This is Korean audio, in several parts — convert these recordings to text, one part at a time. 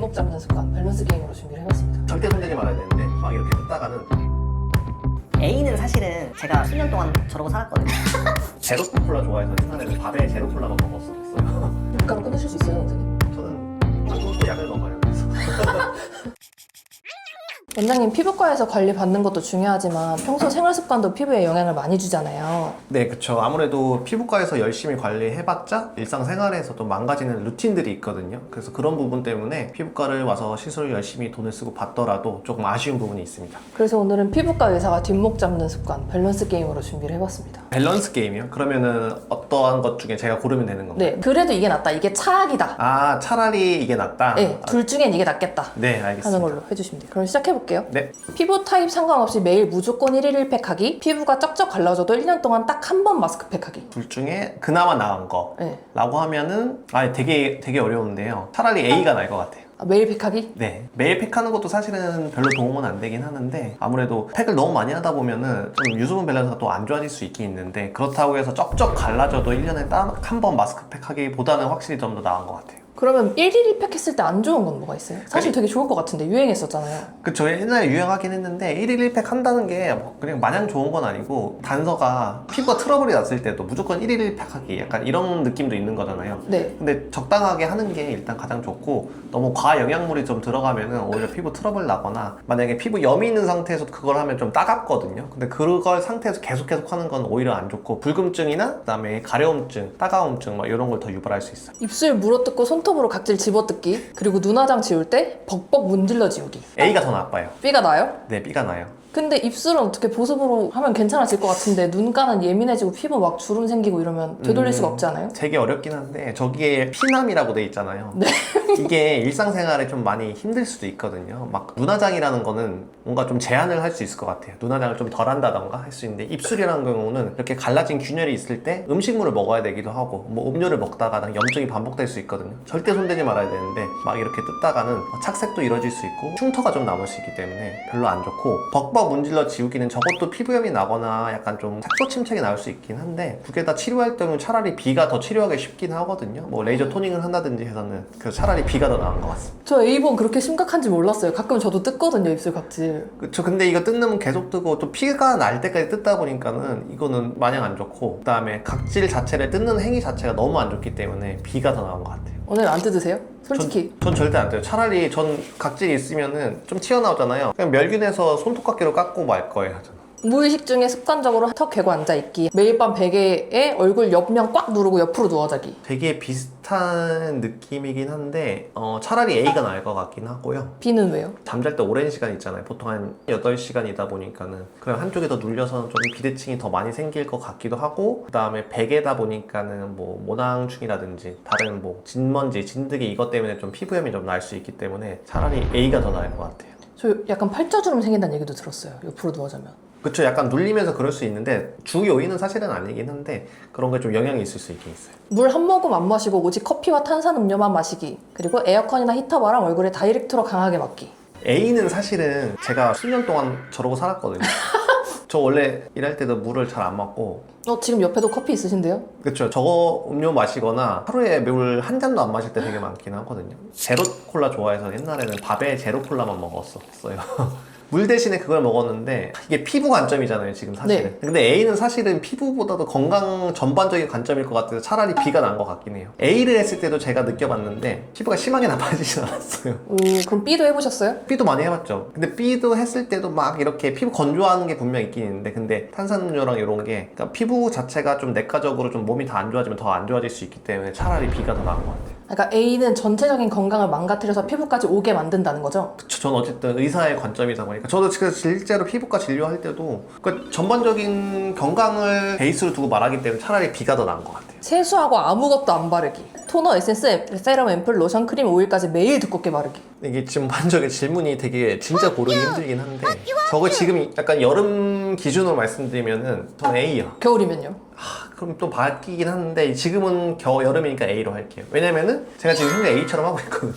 뒷목 잡는 습관 밸런스 게임으로 준비를 해봤습니다. 절대 손대지 말아야 되는데 막 이렇게 뜯다가는 A는 사실은 제가 수년 동안 저러고 살았거든요. 제로 콜라 좋아해서 옛날에는 밥에 제로 콜라만 먹었었어요. 밀가루 끊으실 수 있어요, 원장님? 저는 또 약을 먹어요. 그래서. 원장님 피부과에서 관리 받는 것도 중요하지만 평소 생활 습관도 피부에 영향을 많이 주잖아요. 네, 그쵸. 아무래도 피부과에서 열심히 관리해봤자 일상생활에서 또 망가지는 루틴들이 있거든요. 그래서 그런 부분 때문에 피부과를 와서 시술을 열심히 돈을 쓰고 받더라도 조금 아쉬운 부분이 있습니다. 그래서 오늘은 피부과 의사가 뒷목 잡는 습관 밸런스 게임으로 준비를 해봤습니다. 밸런스 게임이요? 그러면은 어떠한 것 중에 제가 고르면 되는 건가요? 네, 그래도 이게 낫다, 이게 차악이다. 아, 차라리 이게 낫다? 네, 둘 중엔 이게 낫겠다 네, 알겠습니다. 하는 걸로 해주시면 돼요. 그럼 시작해볼게요. 네. 피부 타입 상관없이 매일 무조건 1일 1팩 하기, 피부가 쩍쩍 갈라져도 1년 동안 딱 한 번 마스크팩 하기. 둘 중에 그나마 나은 거 네. 라고 하면은 되게 어려운데요. 차라리 A가 나을 것 같아요. 매일 팩 하기? 네, 매일 팩하는 것도 사실은 별로 도움은 안 되긴 하는데 아무래도 팩을 너무 많이 하다 보면은 좀 유수분 밸런스가 또 안 좋아질 수 있긴 있는데 그렇다고 해서 쩍쩍 갈라져도 1년에 딱 한 번 마스크팩 하기보다는 확실히 좀 더 나은 것 같아요. 그러면 1일 1팩 했을 때 안 좋은 건 뭐가 있어요? 사실 되게 좋을 것 같은데 유행했었잖아요. 그쵸, 옛날에 유행하긴 했는데 1일 1팩 한다는 게 뭐 그냥 마냥 좋은 건 아니고 단서가 피부가 트러블이 났을 때도 무조건 1일 1팩 하기 약간 이런 느낌도 있는 거잖아요. 네. 근데 적당하게 하는 게 일단 가장 좋고 너무 과영양물이 좀 들어가면은 오히려 피부 트러블 나거나 만약에 피부 염이 있는 상태에서 그걸 하면 좀 따갑거든요. 근데 그걸 상태에서 계속 하는 건 오히려 안 좋고 불금증이나 그다음에 가려움증, 따가움증 막 이런 걸 더 유발할 수 있어요. 입술 물어뜯고 손톱으로 각질 집어뜯기, 그리고 눈화장 지울 때 벅벅 문질러 지우기. A가 더 나빠요. B가 나요? 네, B가 나요. 근데 입술은 어떻게 보습으로 하면 괜찮아질 것 같은데 눈가는 예민해지고 피부 막 주름 생기고 이러면 되돌릴 수가 없지 않아요? 되게 어렵긴 한데 저기에 피남이라고 돼 있잖아요. 네. 이게 일상생활에 좀 많이 힘들 수도 있거든요. 막 눈화장이라는 거는 뭔가 좀 제한을 할 수 있을 것 같아요. 눈화장을 좀 덜 한다던가 할 수 있는데 입술이라는 경우는 이렇게 갈라진 균열이 있을 때 음식물을 먹어야 되기도 하고 뭐 음료를 먹다가 염증이 반복될 수 있거든요. 절대 손대지 말아야 되는데 막 이렇게 뜯다가는 착색도 이루어질 수 있고 흉터가 좀 남을 수 있기 때문에 별로 안 좋고 벅벅 문질러 지우기는 저것도 피부염이 나거나 약간 좀 색소 침착이 나올 수 있긴 한데 두 개 다 치료할 때는 차라리 B가 더 치료하기 쉽긴 하거든요. 뭐 레이저 토닝을 한다든지 해서는 그래서 차라리 B가 더 나은 것 같습니다. 저 A본 그렇게 심각한지 몰랐어요. 가끔 저도 뜯거든요, 입술 각질. 그쵸. 근데 이거 뜯는 계속 뜨고 또 피가 날 때까지 뜯다 보니까는 이거는 마냥 안 좋고 그 다음에 각질 자체를 뜯는 행위 자체가 너무 안 좋기 때문에 B가 더 나은 것 같아요. 오늘 안 뜯으세요? 솔직히. 전 절대 안 돼요. 차라리 전 각질이 있으면은 좀 튀어나오잖아요. 그냥 멸균해서 손톱깎이로 깎고 말 거예요. 저는. 무의식 중에 습관적으로 턱 괴고 앉아있기, 매일 밤 베개에 얼굴 옆면 꽉 누르고 옆으로 누워자기. 되게 비슷한 느낌이긴 한데 차라리 A가 나을 것 같긴 하고요. B는 왜요? 잠잘 때 오랜 시간 있잖아요. 보통 한 8시간이다 보니까는 그냥 한쪽에 더 눌려서 좀 비대칭이 더 많이 생길 것 같기도 하고 그 다음에 베개다 보니까는 뭐 모낭충이라든지 다른 뭐 진먼지, 진드기 이것 때문에 좀 피부염이 좀 날 수 있기 때문에 차라리 A가 더 나을 것 같아요. 저 약간 팔자주름 생긴다는 얘기도 들었어요. 옆으로 누워자면. 그쵸, 약간 눌리면서 그럴 수 있는데 주 요인은 사실은 아니긴 한데 그런 게 좀 영향이 있을 수 있긴 있어요. 물 한 모금 안 마시고 오직 커피와 탄산음료만 마시기, 그리고 에어컨이나 히터바람 얼굴에 다이렉트로 강하게 맞기. A는 사실은 제가 수년 동안 저러고 살았거든요. 저 원래 일할 때도 물을 잘 안 마고 지금 옆에도 커피 있으신데요? 그쵸, 저거 음료 마시거나 하루에 물 한 잔도 안 마실 때 되게 많긴 하거든요. 제로 콜라 좋아해서 옛날에는 밥에 제로 콜라만 먹었었어요. 물 대신에 그걸 먹었는데 이게 피부 관점이잖아요 지금 사실은. 네. 근데 A는 사실은 피부보다도 건강 전반적인 관점일 것 같아서 차라리 B가 나은 것 같긴 해요. A를 했을 때도 제가 느껴봤는데 피부가 심하게 나빠지진 않았어요. 그럼 B도 해보셨어요? B도 많이 해봤죠. 근데 B도 했을 때도 막 이렇게 피부 건조하는 게 분명 있긴 있는데 근데 탄산음료랑 이런 게 그러니까 피부 자체가 좀 내과적으로 좀 몸이 다 안 좋아지면 더 안 좋아질 수 있기 때문에 차라리 B가 더 나은 것 같아요. 그러니까 A는 전체적인 건강을 망가뜨려서 피부까지 오게 만든다는 거죠? 그쵸, 저는 어쨌든 의사의 관점이다 보니까 저도 지금 실제로 피부과 진료할 때도 그러니까 전반적인 건강을 베이스로 두고 말하기 때문에 차라리 B가 더 나은 것 같아요. 세수하고 아무것도 안 바르기, 토너, 에센스, 세럼, 앰플, 로션, 크림, 오일까지 매일 두껍게 바르기. 이게 지금 반적의 질문이 되게 진짜 고르기 힘들긴 한데 저거 지금 약간 여름 기준으로 말씀드리면은 저는 A요. 겨울이면요? 그럼 또 바뀌긴 하는데 지금은 여름이니까 A로 할게요. 왜냐면은 제가 지금 현재 A처럼 하고 있거든요.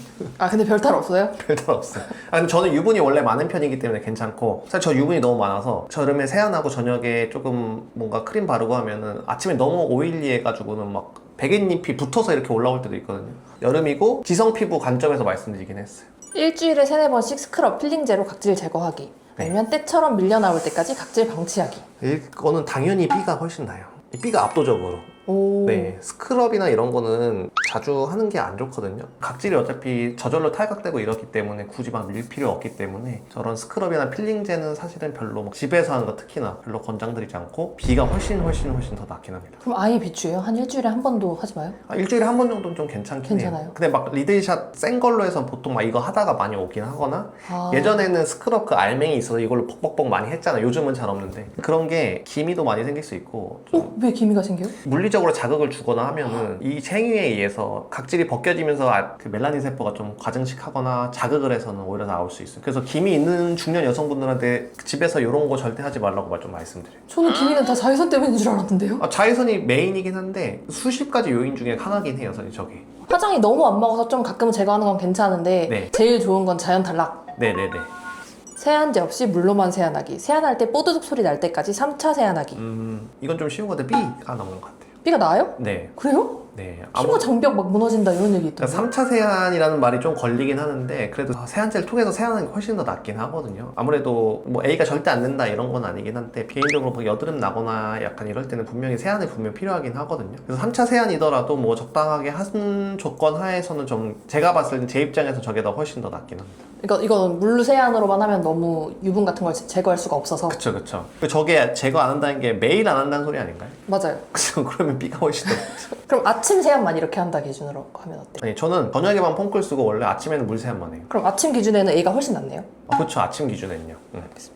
근데 별탈 없어요? 별탈 없어요. 근데 저는 유분이 원래 많은 편이기 때문에 괜찮고 사실 저 유분이 너무 많아서 여름에 세안하고 저녁에 조금 뭔가 크림 바르고 하면은 아침에 너무 오일리해가지고는 막 베갯잎이 붙어서 이렇게 올라올 때도 있거든요. 여름이고 지성 피부 관점에서 말씀드리긴 했어요. 일주일에 3-4번씩 스크럽 필링제로 각질 제거하기. 아니면 때처럼 밀려나올 때까지 각질 방치하기. 이거는 당연히 B가 훨씬 나아요. B가 압도적으로. 오. 네, 스크럽이나 이런 거는 자주 하는 게 안 좋거든요. 각질이 어차피 저절로 탈각되고 이렇기 때문에 굳이 막 밀 필요 없기 때문에 저런 스크럽이나 필링제는 사실은 별로 막 집에서 하는 거 특히나 별로 권장드리지 않고 B가 훨씬 더 낫긴 합니다. 그럼 아예 비추예요? 한 일주일에 한 번도 하지 마요? 일주일에 한 번 정도는 좀 괜찮긴 괜찮아요? 해요. 근데 막 리들샷 센 걸로 해서 보통 막 이거 하다가 많이 오긴 하거나 아. 예전에는 스크럽 그 알맹이 있어서 이걸로 벅벅벅 많이 했잖아요. 요즘은 잘 없는데 그런 게 기미도 많이 생길 수 있고 좀 왜 기미가 생겨요? 물리적으로 자극을 주거나 하면은 이 생유에 의해서 각질이 벗겨지면서 그 멜라닌 세포가 좀 과증식하거나 자극을 해서는 오히려 나올 수 있어요. 그래서 기미 있는 중년 여성분들한테 집에서 이런 거 절대 하지 말라고 좀 말씀드려요. 저는 기미는 다 자외선 때문인 줄 알았는데요? 자외선이 메인이긴 한데 수십 가지 요인 중에 하나긴 해요, 저게. 화장이 너무 안 먹어서 좀 가끔 제거하는 건 괜찮은데 네. 제일 좋은 건 자연 탈락. 네네네. 세안제 없이 물로만 세안하기. 세안할 때 뽀드득 소리 날 때까지 3차 세안하기. 이건 좀 쉬운 건데 B가 나오는 것 같아요. B가 나아요? 네. 그래요? 네. 피부 장벽 막 무너진다 이런 얘기 있던데. 3차 세안이라는 말이 좀 걸리긴 하는데 그래도 세안제를 통해서 세안하는 게 훨씬 더 낫긴 하거든요. 아무래도 뭐 A가 절대 안 된다 이런 건 아니긴 한데 개인적으로 뭐 여드름 나거나 약간 이럴 때는 분명히 세안이 필요하긴 하거든요. 그래서 3차 세안이더라도 뭐 적당하게 한 조건 하에서는 좀 제가 봤을 때 제 입장에서 저게 더 훨씬 더 낫긴 합니다. 이건 물로 세안으로만 하면 너무 유분 같은 걸 제거할 수가 없어서. 그쵸. 저게 제거 안 한다는 게 매일 안 한다는 소리 아닌가요? 맞아요. 그러면 B가 훨씬 더 그럼 아침 세안만 이렇게 한다 기준으로 하면 어때요? 아니 저는 저녁에만 폼클 쓰고 원래 아침에는 물 세안만 해요. 그럼 아침 기준에는 A가 훨씬 낫네요. 그렇죠. 아침 기준에는요.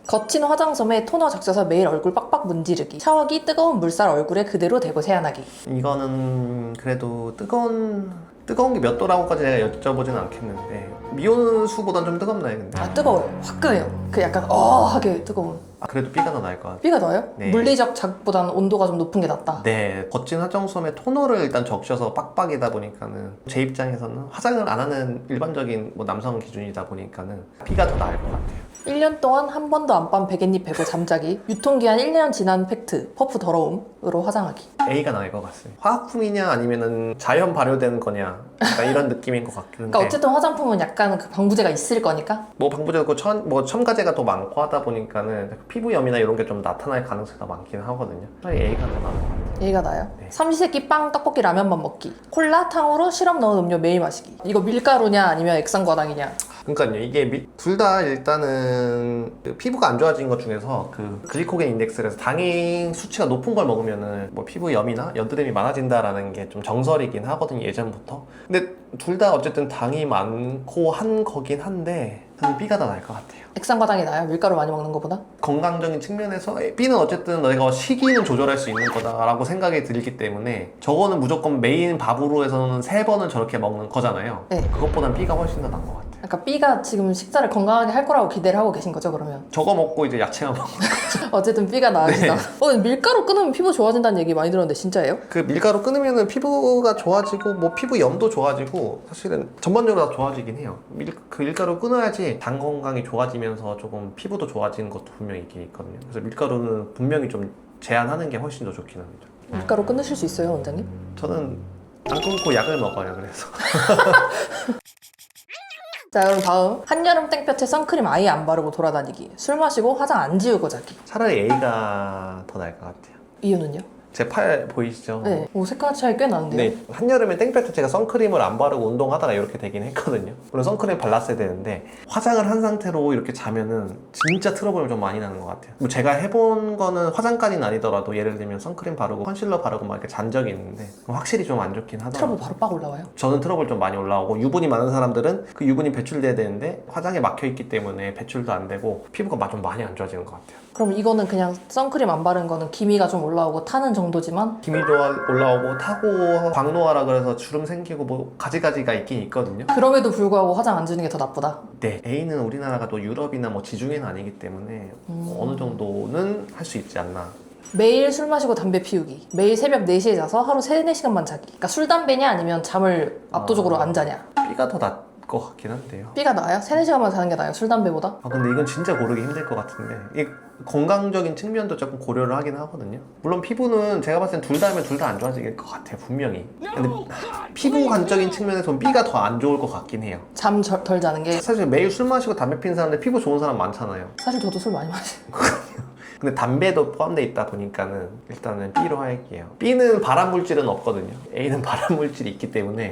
거친 화장솜에 토너 적셔서 매일 얼굴 빡빡 문지르기. 샤워기 뜨거운 물살 얼굴에 그대로 대고 세안하기. 이거는 그래도 뜨거운 게 몇 도라고까지 제가 여쭤보지는 않겠는데 미온수보단 좀 뜨겁나요 근데? 뜨거워요. 화끈해요. 그 약간 하게 뜨거운. 그래도 B가 더 나을 것 같아요. B가 나아요? 네. 물리적 자극보다는 온도가 좀 높은 게 낫다. 네, 거친 화장솜에 토너를 일단 적셔서 빡빡이다 보니까는 제 입장에서는 화장을 안 하는 일반적인 뭐 남성 기준이다 보니까는 B가 더 나을 것 같아요. 1년 동안 한 번도 안 빤 베갯잎 베고 잠자기. 유통기한 1년 지난 팩트. 퍼프 더러움으로 화장하기. A가 나을 것 같습니다. 화학품이냐 아니면은 자연 발효된 거냐 약간 이런 느낌인 것 같긴 한데 그러니까 어쨌든 화장품은 약간 그 방부제가 있을 거니까. 뭐 방부제도 첨가제가 더 많고 하다 보니까는 피부염이나 이런 게 좀 나타날 가능성이 더 많긴 하거든요. A가 더 나은 것 같아요. 얘가 나요. 네. 삼시세끼 빵, 떡볶이, 라면만 먹기. 콜라, 탕후루, 시럽 넣은 음료 매일 마시기. 이거 밀가루냐 아니면 액상과당이냐. 그러니까요. 이게 둘 다 일단은 그 피부가 안 좋아진 것 중에서 그 글리코겐 인덱스에서 당이 수치가 높은 걸 먹으면은 뭐 피부염이나 여드름이 많아진다라는 게 좀 정설이긴 하거든요. 예전부터. 근데 둘 다 어쨌든 당이 많고 한 거긴 한데 저는 B가 더 나을 것 같아요. 액상과당이 나요? 밀가루 많이 먹는 것보다? 건강적인 측면에서 B는 어쨌든 내가 시기는 조절할 수 있는 거다라고 생각이 들기 때문에 저거는 무조건 메인 밥으로 해서는 3번은 저렇게 먹는 거잖아요. 네. 그것보단 B가 훨씬 더 나은 것 같아요. 그러니까 B가 지금 식사를 건강하게 할 거라고 기대를 하고 계신 거죠, 그러면? 저거 먹고 이제 야채만 먹고 어쨌든 B가 나으시다. 밀가루 끊으면 피부 좋아진다는 얘기 많이 들었는데 진짜예요? 그 밀가루 끊으면은 피부가 좋아지고 뭐 피부염도 좋아지고 사실은 전반적으로 다 좋아지긴 해요. 그 밀가루 끊어야지 당 건강이 좋아지면서 조금 피부도 좋아지는 것도 분명히 있긴 있거든요. 그래서 밀가루는 분명히 좀 제한하는 게 훨씬 더 좋긴 합니다. 밀가루 끊으실 수 있어요, 원장님? 저는 안 끊고 약을 먹어요. 그래서 자, 그럼 다음. 한여름 땡볕에 선크림 아예 안 바르고 돌아다니기. 술 마시고 화장 안 지우고 자기. 차라리 A가 더 나을 것 같아요. 이유는요? 제 팔 보이시죠? 네. 색깔 차이 꽤 나는데요? 네, 한여름에 땡볕에 제가 선크림을 안 바르고 운동하다가 이렇게 되긴 했거든요. 물론 선크림 발랐어야 되는데 화장을 한 상태로 이렇게 자면은 진짜 트러블 좀 많이 나는 것 같아요. 뭐 제가 해본 거는 화장까지는 아니더라도 예를 들면 선크림 바르고 컨실러 바르고 막 이렇게 잔 적이 있는데 확실히 좀 안 좋긴 하더라고요. 트러블 바로 빡 올라와요? 저는 트러블 좀 많이 올라오고 유분이 많은 사람들은 그 유분이 배출돼야 되는데 화장에 막혀 있기 때문에 배출도 안 되고 피부가 좀 많이 안 좋아지는 것 같아요. 그럼 이거는 그냥 선크림 안 바른 거는 기미가 좀 올라오고 타는 정도지만 기미도 올라오고 타고 광노화라 그래서 주름 생기고 뭐 가지가지가 있긴 있거든요. 그럼에도 불구하고 화장 안 지우는 게 더 나쁘다. 네, A는 우리나라가 또 유럽이나 뭐 지중해는 아니기 때문에 어느 정도는 할 수 있지 않나. 매일 술 마시고 담배 피우기. 매일 새벽 4시에 자서 하루 3-4시간만 자기. 그러니까 술, 담배냐 아니면 잠을 압도적으로 안 자냐. B가 더 나을 것 같긴 한데요. B가 나아요? 3-4시간만 자는 게 나아요? 술, 담배보다? 근데 이건 진짜 고르기 힘들 것 같은데 건강적인 측면도 조금 고려를 하긴 하거든요. 물론 피부는 제가 봤을 땐 둘 다 하면 둘 다 안 좋아질 것 같아요, 분명히. 근데 피부 관적인 측면에서는 B가 더 안 좋을 것 같긴 해요. 잠 덜 자는 게 사실 매일 술 마시고 담배 피는 사람들 피부 좋은 사람 많잖아요. 사실 저도 술 많이 마셔요. 근데 담배도 포함되어 있다 보니까는 일단은 B로 할게요. B는 발암 물질은 없거든요. A는 발암 물질이 있기 때문에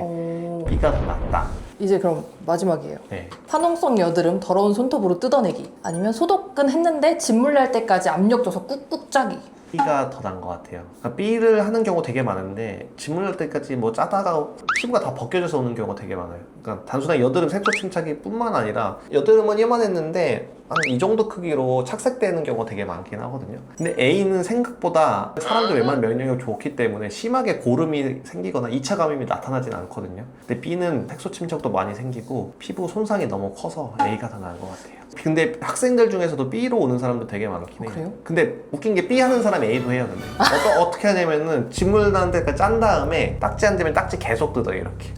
B가 더 낫다. 이제 그럼 마지막이에요. 네. 화농성 여드름 더러운 손톱으로 뜯어내기 아니면 소독은 했는데 진물 날 때까지 압력 줘서 꾹꾹 짜기. B가 더 나은 것 같아요. 그러니까 B를 하는 경우 되게 많은데 진물 날 때까지 뭐 짜다가 피부가 다 벗겨져서 오는 경우가 되게 많아요. 그러니까 단순한 여드름 색소 침착이 뿐만 아니라 여드름은 이만했는데 한 이 정도 크기로 착색되는 경우가 되게 많긴 하거든요. 근데 A는 생각보다 사람들 웬만한 면역력이 좋기 때문에 심하게 고름이 생기거나 2차 감염이 나타나진 않거든요. 근데 B는 색소 침착도 많이 생기고 피부 손상이 너무 커서 A가 더 나은 것 같아요. 근데 학생들 중에서도 B로 오는 사람도 되게 많긴 해요. 그래요? 근데 웃긴 게 B 하는 사람 A도 해요. 근데 어떻게 하냐면은 진물 나는 데까지 짠 다음에 딱지 안 되면 딱지 계속 뜯어 이렇게.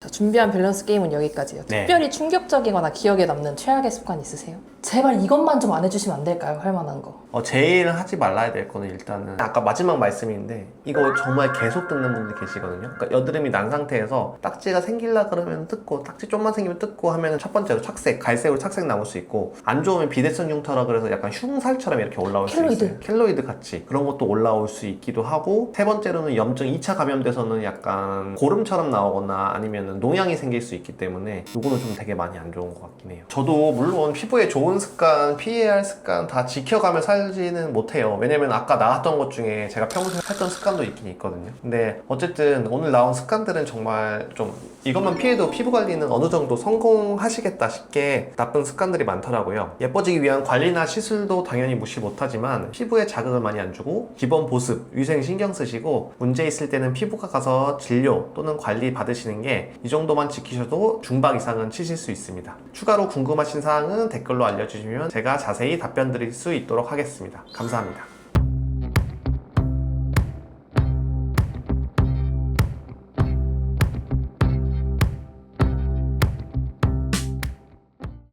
자, 준비한 밸런스 게임은 여기까지예요. 네. 특별히 충격적이거나 기억에 남는 최악의 습관 있으세요? 제발 이것만 좀 안 해주시면 안 될까요? 할 만한 거. 제일 하지 말아야 될 거는 일단은 아까 마지막 말씀인데 이거 정말 계속 뜯는 분들 계시거든요. 그러니까 여드름이 난 상태에서 딱지가 생길라 그러면 뜯고 딱지 좀만 생기면 뜯고 하면은 첫 번째로 착색, 갈색으로 착색 남을 수 있고 안 좋으면 비대성 흉터라 그래서 약간 흉살처럼 이렇게 올라올 수 있어요. 켈로이드 같이 그런 것도 올라올 수 있기도 하고 세 번째로는 염증 2차 감염돼서는 약간 고름처럼 나오거나 아니면 농양이 생길 수 있기 때문에 이거는 좀 되게 많이 안 좋은 것 같긴 해요. 저도 물론 피부에 좋은 습관, 피해야 할 습관 다 지켜가며 살지는 못해요. 왜냐면 아까 나왔던 것 중에 제가 평소에 했던 습관도 있긴 있거든요. 근데 어쨌든 오늘 나온 습관들은 정말 좀 이것만 피해도 피부 관리는 어느 정도 성공하시겠다 싶게 나쁜 습관들이 많더라고요. 예뻐지기 위한 관리나 시술도 당연히 무시 못하지만 피부에 자극을 많이 안 주고 기본 보습, 위생 신경 쓰시고 문제 있을 때는 피부과 가서 진료 또는 관리 받으시는 게 이 정도만 지키셔도 중박 이상은 치실 수 있습니다. 추가로 궁금하신 사항은 댓글로 알려주시면 제가 자세히 답변 드릴 수 있도록 하겠습니다. 감사합니다.